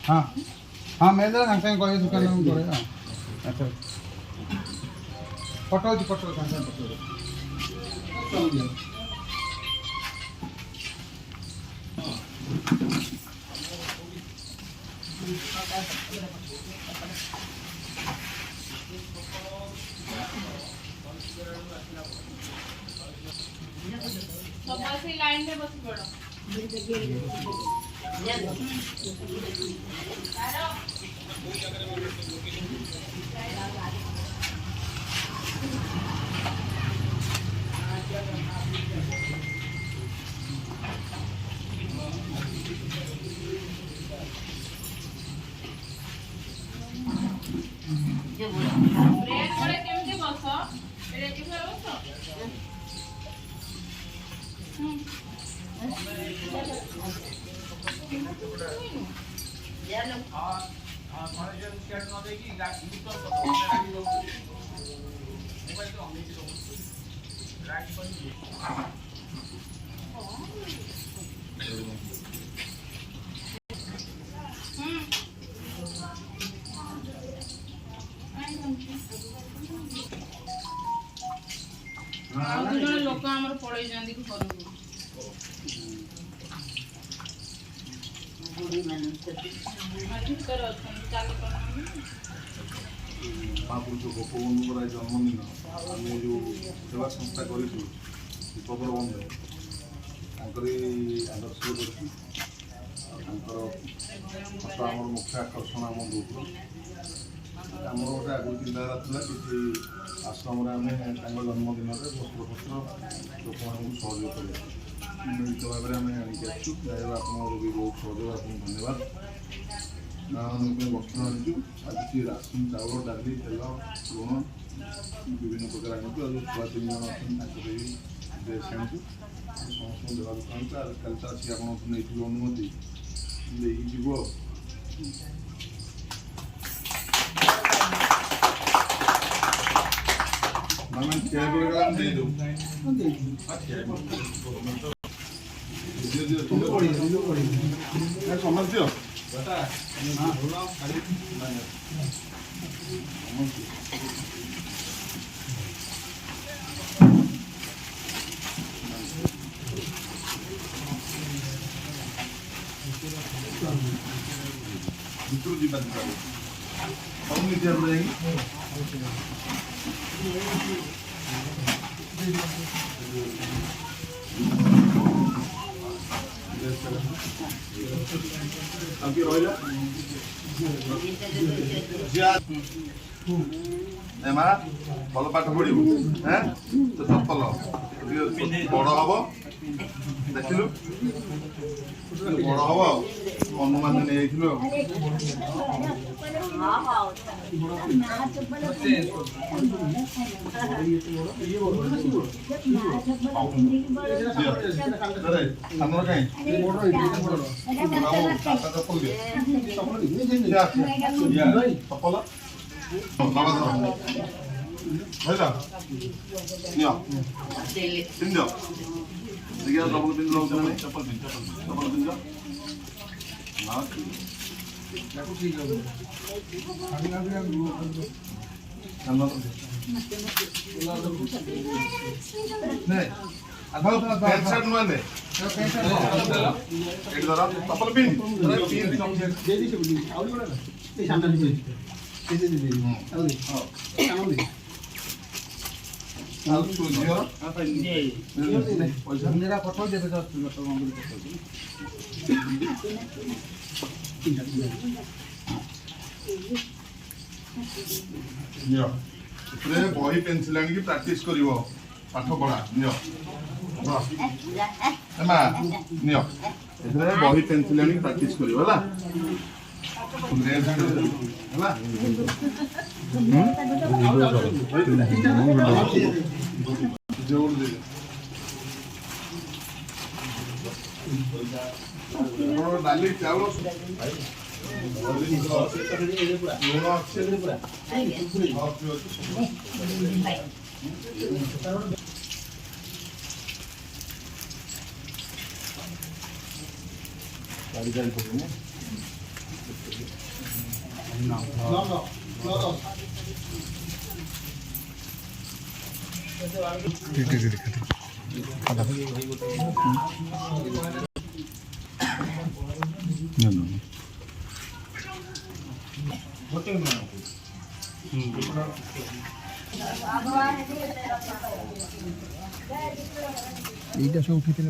हाँ हाँ मैं सागे कह दुकान पड़ेगा। अच्छा पठाऊ पठाऊ सागे पठाऊ लाइन में बस पड़ो ब्रेड पड़े केमती बस रेडी कर बस लोक आमर पड़े जाती घर महापुरुष गोपबंधुर जन्मदिन आम जो सेवा संस्था करूँ विपदर बंधु आदर्श फटो आम मुख्य आकर्षण आम ग्रुप आम गोटे आगु चिंताधारा था कि आश्रम आम जन्मदिन वस्त्र पत्र लोक सहयोग कर मिलित भाव में आम आणिक आसू आप भी बहुत सहयोग आपको धन्यवाद वस्त्र आनीचु आज किसी राशन चाउल डाली तेल लुण विभिन्न प्रकार आनीचु आज छुआ 3 जन अच्छे ड्रेस आनीचु समस्त देवा चाहूँ आज कल आसिक आप अनुमति लेकिन जीव माने क्या करेगा दे दो समझ भितर जीवन अभी रहा भल पाठ पढ़ू हाँ तो चप्पल बड़ हम देखिलु बड़ हम अनुमान नहीं चप्पल चप्पल बही पेनसिल आनिक प्रैक्टिस कर पाठ पढ़ा ମା ନିଅ ଏଥିରେ ବହି ପେନ୍ସିଲ୍ ଆଣିକି ପ୍ରାକ୍ଟିସ୍ କରିବ ହେଲା ଡାଲି ଚାଉଳ ଲୁଣ ଅଛି এইটা সব উঠেছিল